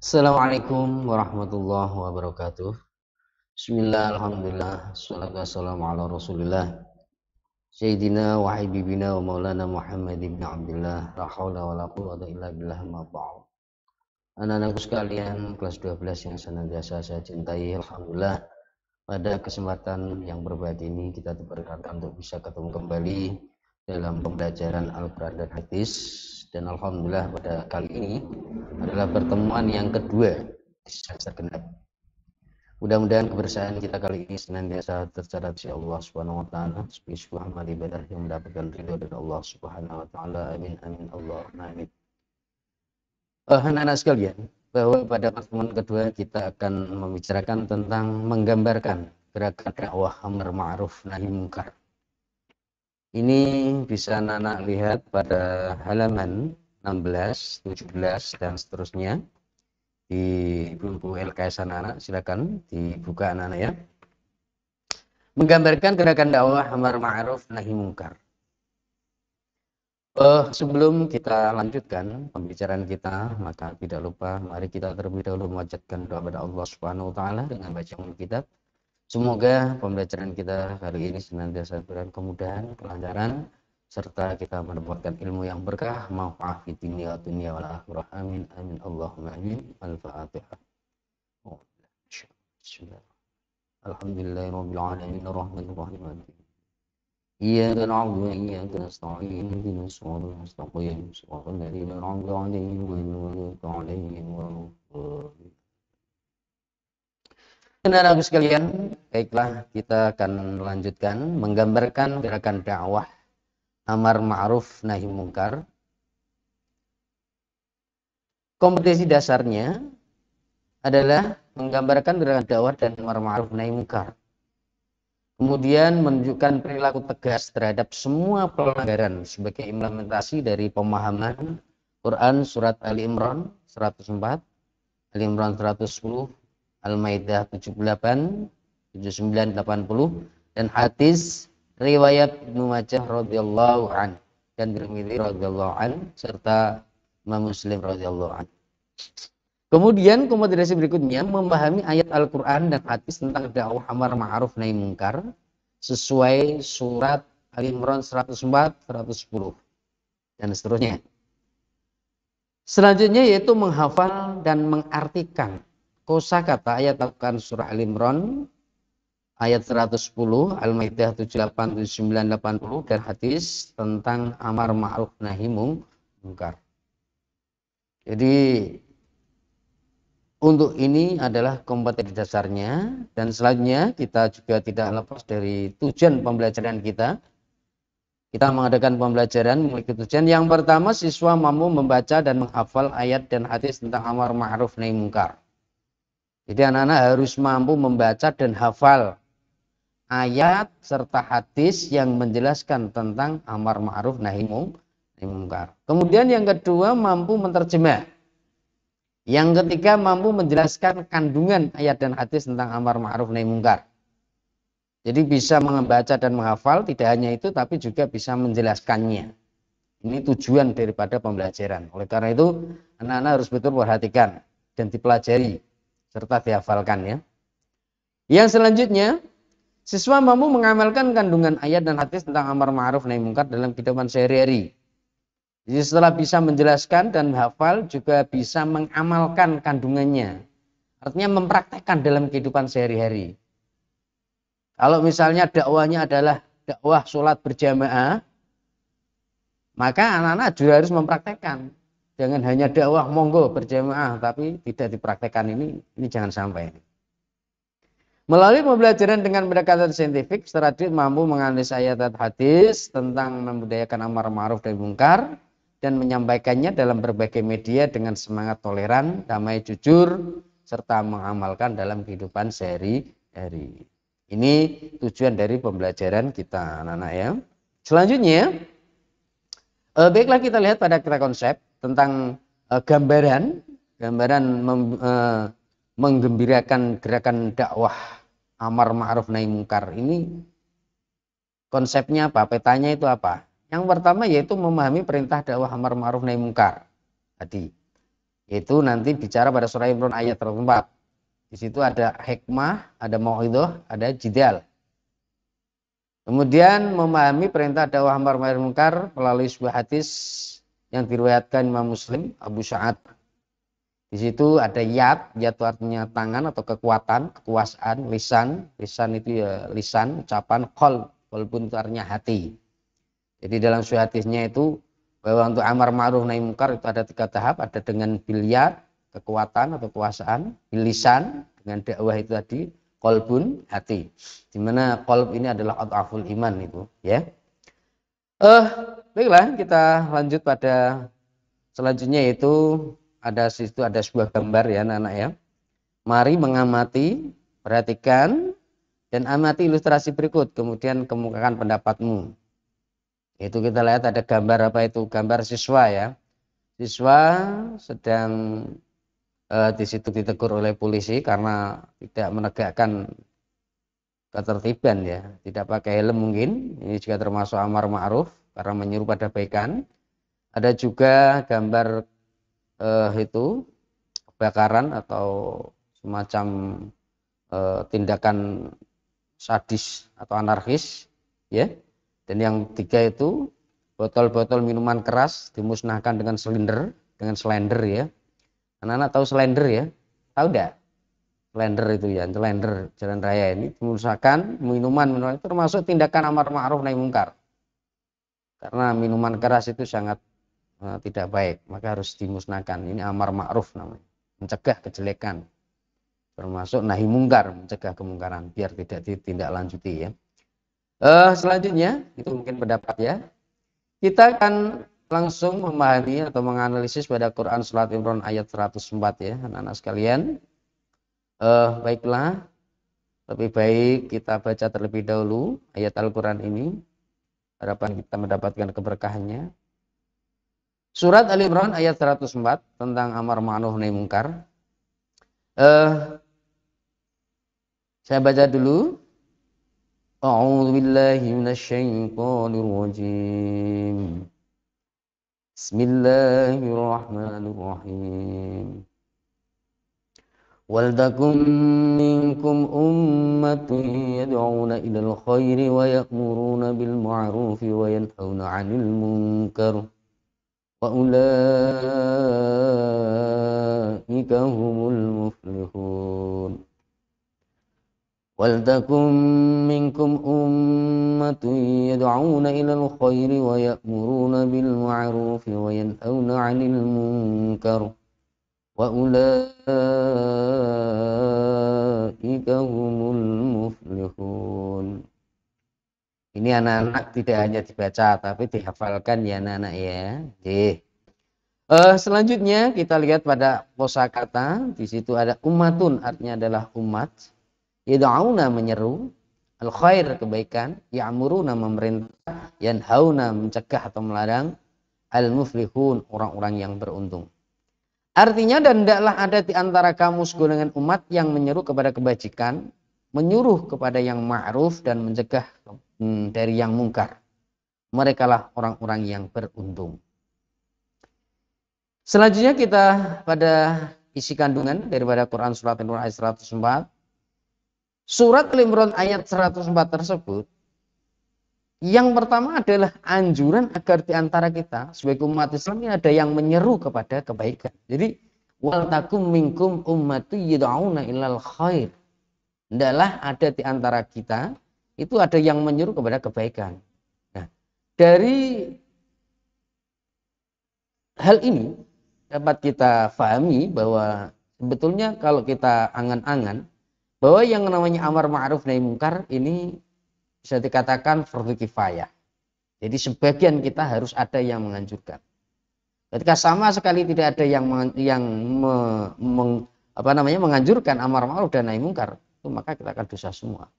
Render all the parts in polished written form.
Assalamualaikum warahmatullahi wabarakatuh. Bismillah, alhamdulillah, salatu wassalamu ala rasulillah Sayyidina wa habibina wa maulana Muhammad ibn Abdullah. La hawla wa la quwwata illa billah ma ba'd. Anak-anakku sekalian, kelas 12 yang senantiasa saya cintai, alhamdulillah pada kesempatan yang berbahagia ini kita diberkatkan untuk bisa ketemu kembali dalam pembelajaran Al-Quran dan Hadis. Dan alhamdulillah pada kali ini adalah pertemuan yang kedua di semester genap. Mudah-mudahan kebersamaan kita kali ini senantiasa tercatat di Allah Subhanahu wa taala sebagai sebuah amal ibadah yang mendapatkan ridho dari Allah Subhanahu wa taala. Amin amin Allahumma amin. Anak-anak sekalian, bahwa pada pertemuan kedua kita akan membicarakan tentang menggambarkan gerakan dakwah amar ma'ruf nahi munkar. Ini bisa anak-anak lihat pada halaman 16, 17 dan seterusnya di buku LKS anak-anak, silakan dibuka anak-anak ya. Menggambarkan gerakan dakwah amar ma'ruf nahi munkar. Sebelum kita lanjutkan pembicaraan kita, maka tidak lupa mari kita terlebih dahulu memanjatkan doa kepada Allah Subhanahu wa taala dengan bacaan kitab. Semoga pembelajaran kita kali ini senantiasa diberikan kemudahan, kelancaran, serta kita mendapatkan ilmu yang berkah, manfaat di dunia wal akhirah. Amin amin Allahumma amin. Al-Fatihah. Alhamdulillahirabbil alamin arrahmanir rahim. Iyyaka na'budu wa iyyaka nasta'in ihdinas siratal mustaqim siratal ladzina an'amta 'alaihim ghairil maghdubi 'alaihim waladdallin. Anak-anakku sekalian, baiklah kita akan melanjutkan menggambarkan gerakan dakwah amar ma'ruf nahi munkar. Kompetensi dasarnya adalah menggambarkan gerakan dakwah dan amar ma'ruf nahi munkar. Kemudian menunjukkan perilaku tegas terhadap semua pelanggaran sebagai implementasi dari pemahaman Quran surat Ali Imran 104, Ali Imran 110, Al-Maidah 78, 79, 80 dan hadis riwayat Ibnu Majah radhiyallahu an dan Tirmidzi radhiyallahu an serta Imam Muslim radhiyallahu an. Kemudian kompetensi berikutnya memahami ayat Al-Quran dan hadis tentang dakwah amar ma'ruf nahi munkar sesuai surat Ali Imran 104, 110 dan seterusnya. Selanjutnya yaitu menghafal dan mengartikan kosakata ayat Al-Quran surah Ali Imran ayat 110, Al-Maidah 78, 79, 80 dan hadis tentang amar ma'ruf nahi munkar. Jadi untuk ini adalah kompetensi dasarnya dan selanjutnya kita juga tidak lepas dari tujuan pembelajaran kita. Kita mengadakan pembelajaran memiliki tujuan. Yang pertama, siswa mampu membaca dan menghafal ayat dan hadis tentang amar ma'ruf nahi munkar. Jadi anak-anak harus mampu membaca dan hafal ayat serta hadis yang menjelaskan tentang amar ma'ruf nahi munkar. Kemudian yang kedua, mampu menerjemah. Yang ketiga, mampu menjelaskan kandungan ayat dan hadis tentang amar ma'ruf nahi munkar. Jadi bisa membaca dan menghafal, tidak hanya itu tapi juga bisa menjelaskannya. Ini tujuan daripada pembelajaran. Oleh karena itu, anak-anak harus betul perhatikan dan dipelajari serta dihafalkan ya. Yang selanjutnya, siswa mampu mengamalkan kandungan ayat dan hadis tentang amar ma'ruf nahi munkar dalam kehidupan sehari-hari. Jadi setelah bisa menjelaskan dan hafal juga bisa mengamalkan kandungannya. Artinya mempraktekkan dalam kehidupan sehari-hari. Kalau misalnya dakwahnya adalah dakwah sholat berjamaah, maka anak-anak juga harus mempraktekkan. Jangan hanya dakwah monggo berjamaah tapi tidak dipraktekkan, ini jangan sampai. Melalui pembelajaran dengan pendekatan saintifik, secara mampu menganalisis ayat dan hadis tentang membudayakan amar ma'ruf nahi munkar dan menyampaikannya dalam berbagai media dengan semangat toleran, damai, jujur, serta mengamalkan dalam kehidupan sehari-hari. Ini tujuan dari pembelajaran kita anak-anak ya. Selanjutnya, baiklah kita lihat pada kita konsep tentang gambaran menggembirakan gerakan dakwah amar ma'ruf nahi munkar. Ini konsepnya apa? Petanya itu apa? Yang pertama yaitu memahami perintah dakwah amar ma'ruf nahi munkar tadi. Itu nanti bicara pada surah Imran ayat 34. Di situ ada hikmah, ada mau'idhah, ada jidal. Kemudian memahami perintah dakwah amar ma'ruf munkar melalui sebuah hadis yang diriwayatkan Imam Muslim, Abu Sa'ad. Di situ ada yad itu artinya tangan atau kekuatan, kekuasaan, lisan itu ya lisan, ucapan, qol pun itu artinya hati. Jadi dalam sebuah hadisnya itu bahwa untuk amar ma'ruf nahi munkar itu ada 3 tahap, ada dengan bilyat, kekuatan atau kekuasaan, bilisan dengan dakwah itu tadi, qalbun, hati. Di mana qalb ini adalah adhaful iman itu, ya. Baiklah, kita lanjut pada selanjutnya yaitu ada sebuah gambar ya anak-anak ya. Mari mengamati, perhatikan dan amati ilustrasi berikut, kemudian kemukakan pendapatmu. Itu kita lihat ada gambar apa itu? Gambar siswa ya. Siswa sedang di situ ditegur oleh polisi karena tidak menegakkan ketertiban ya, tidak pakai helm mungkin. Ini juga termasuk amar ma'ruf karena menyuruh pada kebaikan. Ada juga gambar itu kebakaran atau semacam tindakan sadis atau anarkis ya. Dan yang 3 itu botol-botol minuman keras dimusnahkan dengan selender ya. Anak-anak tahu selender ya? Tahu enggak? Selender itu ya, selender jalan raya ini dimusnahkan minuman itu termasuk tindakan amar ma'ruf nahi munkar. Karena minuman keras itu sangat tidak baik, maka harus dimusnahkan. Ini amar ma'ruf namanya, mencegah kejelekan. Termasuk nahi mungkar, mencegah kemungkaran biar tidak ditindaklanjuti ya. Selanjutnya itu mungkin pendapat ya. Kita akan langsung memahami atau menganalisis pada Quran Surat Imran ayat 104 ya anak-anak sekalian. Baiklah, lebih baik kita baca terlebih dahulu ayat Al-Quran ini. Harapan kita mendapatkan keberkahannya. Surat Al-Imran ayat 104 tentang amar ma'ruf nahi munkar. Saya baca dulu. A'udzu billahi minasyaitonir rajim. Bismillahirrahmanirrahim. Waltakum minkum ummatun yad'una ilal khairi wa ya'muruna bil ma'rufi wa yanhauna 'anil munkar wa ulaika humul muflihun. Waltakum minkum ummatun yad'una ilal khairi wa ya'muruna bil ma'rufi wa yanhauna 'anil munkar wa ulaika humul muflihun. Ini anak-anak tidak hanya dibaca tapi dihafalkan ya anak-anak ya. Selanjutnya kita lihat pada kosakata. Di situ ada ummatun, artinya adalah umat. Yad'una menyeru, al khair kebaikan, ya'muruna memerintah, yanhauna mencegah atau melarang, al muflihun orang-orang yang beruntung. Artinya dan hendaklah ada di antara kamu segolongan umat yang menyeru kepada kebajikan, menyuruh kepada yang ma'ruf dan mencegah dari yang mungkar. Merekalah orang-orang yang beruntung. Selanjutnya kita pada isi kandungan daripada Quran Surat Al-Imran ayat 104. Surat Al-Imran ayat 104 tersebut yang pertama adalah anjuran agar di antara kita sebagai umat Islam ini ada yang menyeru kepada kebaikan. Jadi wal takum minkum ummatu yad'una ilal khair. Hendaklah ada di antara kita itu ada yang menyeru kepada kebaikan. Nah, dari hal ini dapat kita pahami bahwa sebetulnya kalau kita angan-angan bahwa yang namanya amar ma'ruf nahi munkar ini bisa dikatakan fardhu kifayah. Jadi sebagian kita harus ada yang menganjurkan. Ketika sama sekali tidak ada yang menganjurkan amar ma'ruf dan nahi munkar, itu maka kita akan dosa semua.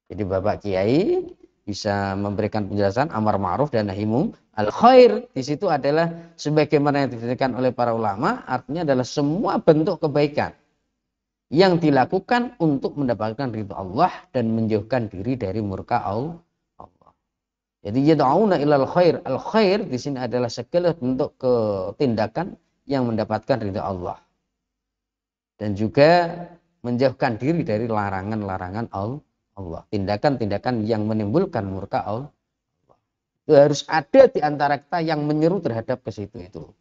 Jadi Bapak Kiai bisa memberikan penjelasan amar ma'ruf dan nahi munkar. Al khair di situ adalah sebagaimana yang diberikan oleh para ulama, artinya adalah semua bentuk kebaikan yang dilakukan untuk mendapatkan ridha Allah dan menjauhkan diri dari murka Allah. Jadi yad'una ilal khair. Al khair di sini adalah segala bentuk tindakan yang mendapatkan ridha Allah. Dan juga menjauhkan diri dari larangan-larangan Allah. Tindakan-tindakan yang menimbulkan murka Allah. Itu harus ada di antara kita yang menyeru terhadap ke situ itu.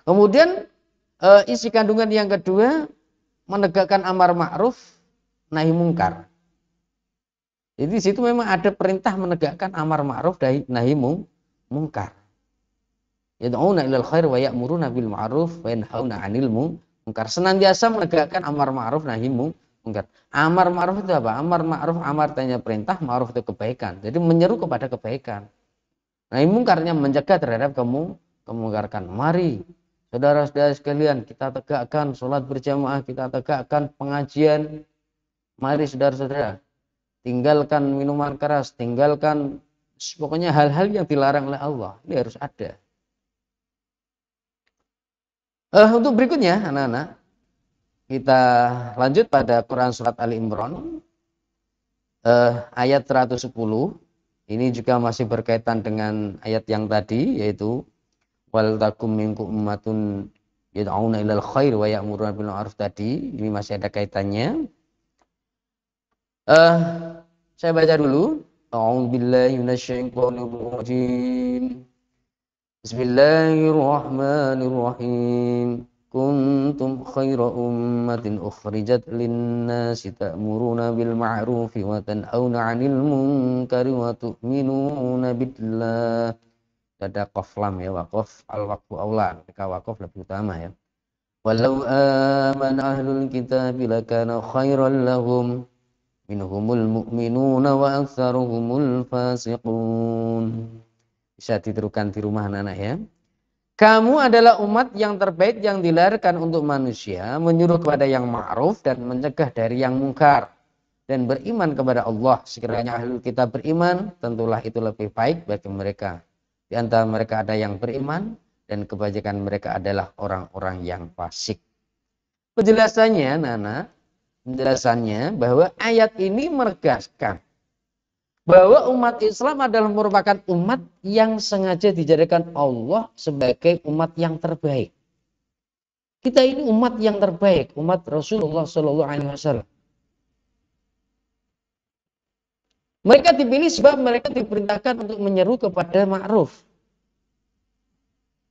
Kemudian isi kandungan yang kedua, menegakkan amar ma'ruf nahi mungkar. Jadi di situ memang ada perintah menegakkan amar ma'ruf nahi mungkar. Yad'una ilal khair wa ya'muruna bil ma'ruf wa yanhauna 'anil mungkar. Senantiasa menegakkan amar ma'ruf nahi mungkar. Amar ma'ruf itu apa? Amar ma'ruf, amar tanya perintah, ma'ruf itu kebaikan. Jadi menyeru kepada kebaikan. Nahi mungkarnya mencegah terhadap kemungkaran. Mari saudara-saudara sekalian, kita tegakkan sholat berjamaah, kita tegakkan pengajian. Mari saudara-saudara, tinggalkan minuman keras, tinggalkan pokoknya hal-hal yang dilarang oleh Allah. Ini harus ada. Untuk berikutnya, anak-anak, kita lanjut pada Quran Surat Ali Imran, ayat 110. Ini juga masih berkaitan dengan ayat yang tadi, yaitu wal takum minkum ummatun yad'una ilal khair wa ya'muruna bil ma'ruf tadi. Ini masih ada kaitannya. Saya baca dulu. A'udzubillahi minasyaitonir rajim. Bismillahirrahmanirrahim. Kuntum khaira ummatin ukhrijat lin-nasi ta'muruna bil ma'rufi wa tanhauna 'anil munkari wa tu'minuna billah. Ada qaf lam ya, waqaf al-waqfu aula, ketika waqaf lebih utama ya. Walau amana ahlul kitab lakana khairan lahum minhumul mu'minuna wa aktsaruhumul fasiqun. Bisa diterukan di rumah anak-anak ya. Kamu adalah umat yang terbaik yang dilahirkan untuk manusia, menyuruh kepada yang ma'ruf dan mencegah dari yang mungkar, dan beriman kepada Allah. Sekiranya ahlul kitab beriman, tentulah itu lebih baik bagi mereka. Di antara mereka ada yang beriman, dan kebanyakan mereka adalah orang-orang yang fasik. Penjelasannya, Nana, penjelasannya bahwa ayat ini menegaskan bahwa umat Islam adalah merupakan umat yang sengaja dijadikan Allah sebagai umat yang terbaik. Kita ini umat yang terbaik, umat Rasulullah Shallallahu Alaihi Wasallam. Mereka dipilih sebab mereka diperintahkan untuk menyeru kepada ma'ruf,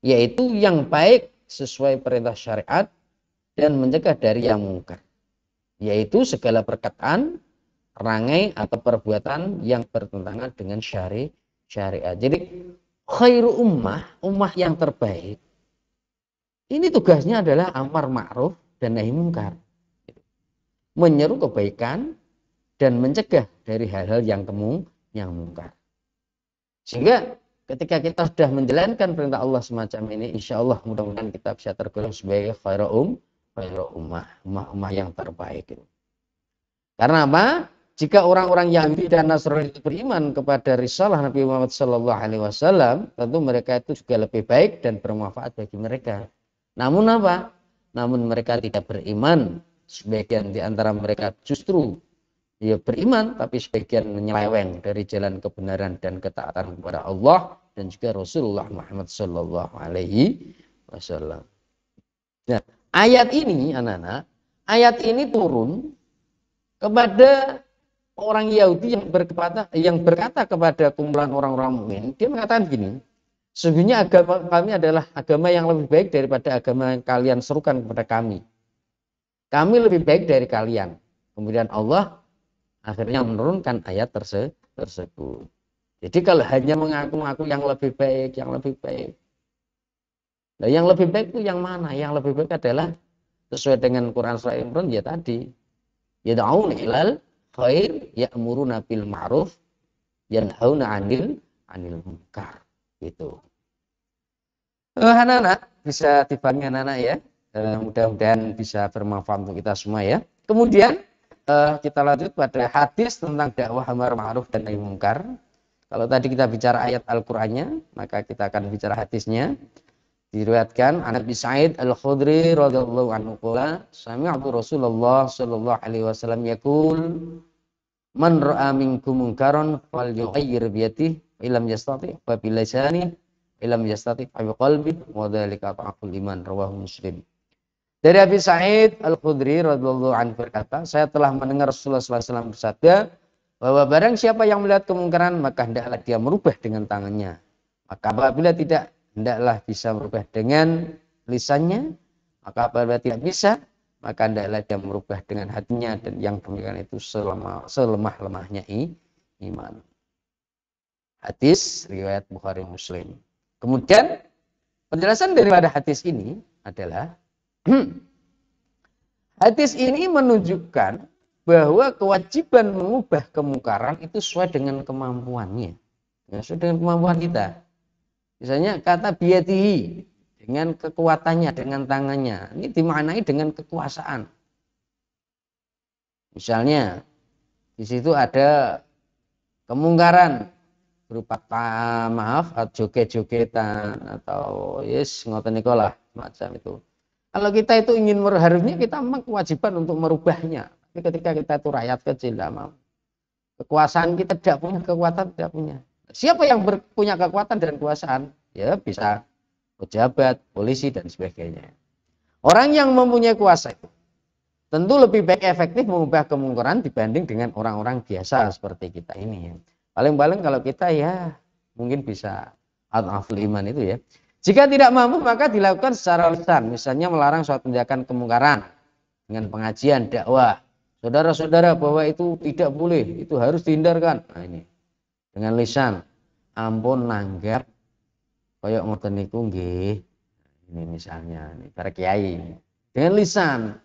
yaitu yang baik sesuai perintah syariat, dan mencegah dari yang mungkar, yaitu segala perkataan, rangai atau perbuatan yang bertentangan dengan syariat. Jadi khairu ummah yang terbaik, ini tugasnya adalah amar ma'ruf dan nahi mungkar, menyeru kebaikan dan mencegah dari hal-hal yang mungkar. Sehingga ketika kita sudah menjalankan perintah Allah semacam ini, insya Allah mudah-mudahan kita bisa tergolong sebagai khairu ummah yang terbaik. Karena apa? Jika orang-orang Yahudi dan Nasrani itu beriman kepada risalah Nabi Muhammad SAW, tentu mereka itu juga lebih baik dan bermanfaat bagi mereka. Namun apa? Namun mereka tidak beriman. Sebagian di antara mereka justru dia beriman, tapi sebagian menyeleweng dari jalan kebenaran dan ketaatan kepada Allah dan juga Rasulullah Muhammad SAW. Nah, ayat ini, anak-anak, ayat ini turun kepada orang Yahudi yang berkata kepada kumpulan orang-orang mukmin. Dia mengatakan gini, sesungguhnya agama kami adalah agama yang lebih baik daripada agama yang kalian serukan kepada kami. Kami lebih baik dari kalian. Kemudian Allah akhirnya menurunkan ayat tersebut. Jadi kalau hanya mengaku-ngaku yang lebih baik, nah yang lebih baik itu yang mana? Yang lebih baik adalah sesuai dengan Quran Surah Imran ya tadi. Yad'una ilal khair ya'muruna bil ma'ruf yanhauna 'anil munkar. Gitu. Anak-anak bisa dipahami anak-anak ya. Mudah-mudahan bisa bermanfaat untuk kita semua ya. Kemudian kita lanjut pada hadis tentang dakwah amar ma'ruf dan nahi munkar. Kalau tadi kita bicara ayat Al-Qur'annya, maka kita akan bicara hadisnya. Diriwayatkan an Abi Sa'id Al-Khudri radhiyallahu anhu qala sami'tu Rasulullah sallallahu alaihi wasallam yaqul man ra'a minkum munkaran falyughayyir bi yadihi illam yastati' fa bi lisanihi Ilam yastati fa biqalbi wa dzalika dhaful iman, rawahu Muslim. Dari Abi Sa'id Al-Khudri radhiyallahu anhu berkata, saya telah mendengar Rasulullah SAW bersabda bahwa barang siapa yang melihat kemungkaran maka hendaklah dia merubah dengan tangannya. Maka apabila tidak, hendaklah bisa merubah dengan lisannya. Maka apabila tidak bisa, maka hendaklah dia merubah dengan hatinya, dan yang demikian itu selemah-lemahnya iman. Hadis riwayat Bukhari Muslim. Kemudian penjelasan daripada hadis ini adalah hadis ini menunjukkan bahwa kewajiban mengubah kemungkaran itu sesuai dengan kemampuannya, sesuai dengan kemampuan kita. Misalnya kata biyadihi, dengan kekuatannya, dengan tangannya, ini dimaknai dengan kekuasaan. Misalnya di situ ada kemungkaran berupa joget-jogetan atau ngoten niku lah macam itu. Kalau kita itu ingin harusnya kita memang kewajiban untuk merubahnya. Tapi ketika kita itu rakyat kecil tidak mau. Kekuasaan kita tidak punya, kekuatan tidak punya. Siapa yang punya kekuatan dan kekuasaan? Ya bisa pejabat, polisi dan sebagainya. Orang yang mempunyai kuasa itu tentu lebih baik efektif mengubah kemungkaran dibanding dengan orang-orang biasa seperti kita ini. Paling-paling kalau kita ya mungkin bisa adhaful iman itu ya. Jika tidak mampu maka dilakukan secara lisan, misalnya melarang suatu tindakan kemungkaran dengan pengajian, dakwah. Saudara-saudara bahwa itu tidak boleh, itu harus dihindarkan. Nah ini dengan lisan, ampun nanggap koyok ngoten niku nggih. Ini misalnya ini para kiai dengan lisan.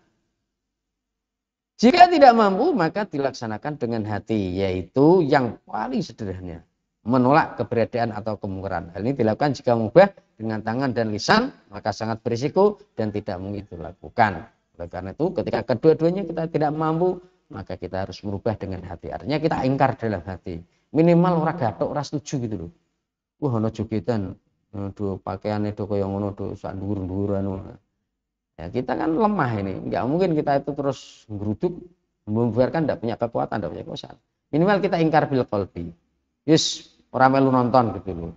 Jika tidak mampu maka dilaksanakan dengan hati, yaitu yang paling sederhana, menolak keberadaan atau kemungkaran. Hal ini dilakukan jika mengubah dengan tangan dan lisan maka sangat berisiko dan tidak mungkin dilakukan. Oleh karena itu ketika kedua-duanya kita tidak mampu maka kita harus merubah dengan hati. Artinya kita ingkar dalam hati. Minimal ora gathok, ora setuju gitu loh. Wah ana jogetan, do pakaiane do kaya ngono do sak dhuwur-dhuwuran. Ya, kita kan lemah ini, nggak mungkin kita itu terus geruduk, membiarkan tidak punya kekuatan, tidak punya kuasa. Minimal kita ingkar bil qalbi. Yes, orang melu nonton gitu loh.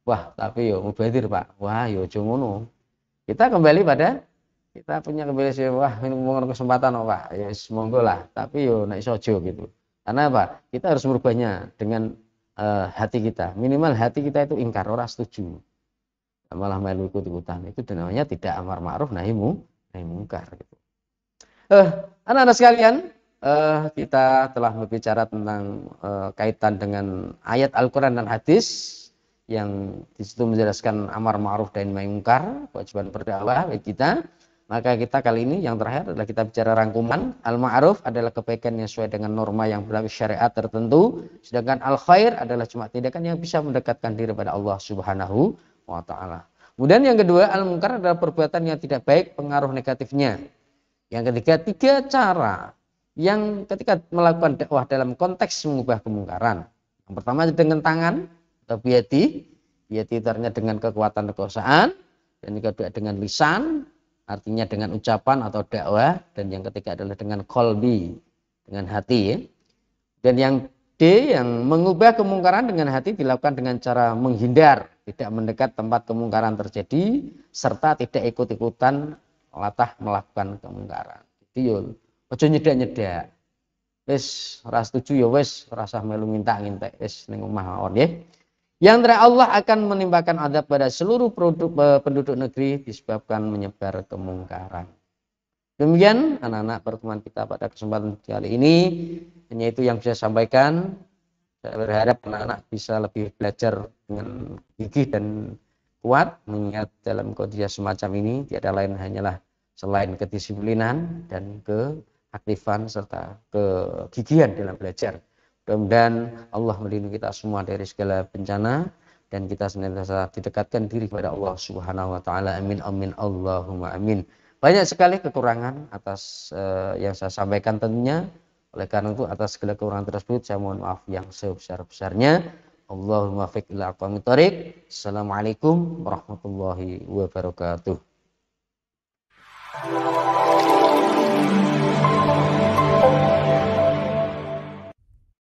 Wah, tapi yo mubadir Pak. Wah, yo aja ngono. Kita kembali pada kita punya kebiasaan, wah ini mau kesempatan oh, Pak. Ya yes, monggo lah, tapi yo nek iso aja gitu. Karena apa? Kita harus merubahnya dengan hati kita. Minimal hati kita itu ingkar, ora setuju. Malah melu ikut-ikutan, itu namanya tidak amar ma'ruf nahi mungkar gitu. Anak-anak sekalian, kita telah berbicara tentang kaitan dengan ayat Al-Qur'an dan hadis yang di situ menjelaskan amar ma'ruf dan nahi mungkar, kewajiban berdakwah bagi kita. Maka kita kali ini yang terakhir adalah kita bicara rangkuman. Al-ma'ruf adalah kebaikan yang sesuai dengan norma yang berlaku syariat tertentu, sedangkan al-khair adalah cuma tindakan yang bisa mendekatkan diri pada Allah Subhanahu wa ta'ala. Kemudian yang kedua, al-munkar adalah perbuatan yang tidak baik, pengaruh negatifnya. Yang ketiga, 3 cara yang ketika melakukan dakwah dalam konteks mengubah kemungkaran. Yang pertama dengan tangan atau biyadi artinya dengan kekuatan kekuasaan, dan yang kedua dengan lisan, artinya dengan ucapan atau dakwah, dan yang ketiga adalah dengan qalbi, dengan hati ya. Dan yang D, yang mengubah kemungkaran dengan hati dilakukan dengan cara menghindar, tidak mendekat tempat kemungkaran terjadi, serta tidak ikut-ikutan latah melakukan kemungkaran. Jadi yo aja nyedak-nyedak. Wis ora setuju ya wis rasa melu minta-ngintek wis ning omah mawon nggih. Yang terakhir Allah akan menimpakan azab pada seluruh penduduk negeri disebabkan menyebar kemungkaran. Demikian anak-anak pertemuan kita pada kesempatan kali ini. Hanya itu yang bisa saya sampaikan. Saya berharap anak-anak bisa lebih belajar dengan gigih dan kuat, mengingat dalam kondisi semacam ini tiada lain hanyalah selain kedisiplinan dan keaktifan serta kegigihan dalam belajar. Mudah-mudahan Allah melindungi kita semua dari segala bencana dan kita senantiasa didekatkan diri kepada Allah Subhanahu wa taala. Amin amin Allahumma amin. Banyak sekali kekurangan atas yang saya sampaikan tentunya. Oleh karena itu atas segala kekurangan tersebut saya mohon maaf yang sebesar-besarnya. Allahumma fiq ila aqwamit thoriq. Assalamualaikum warahmatullahi wabarakatuh.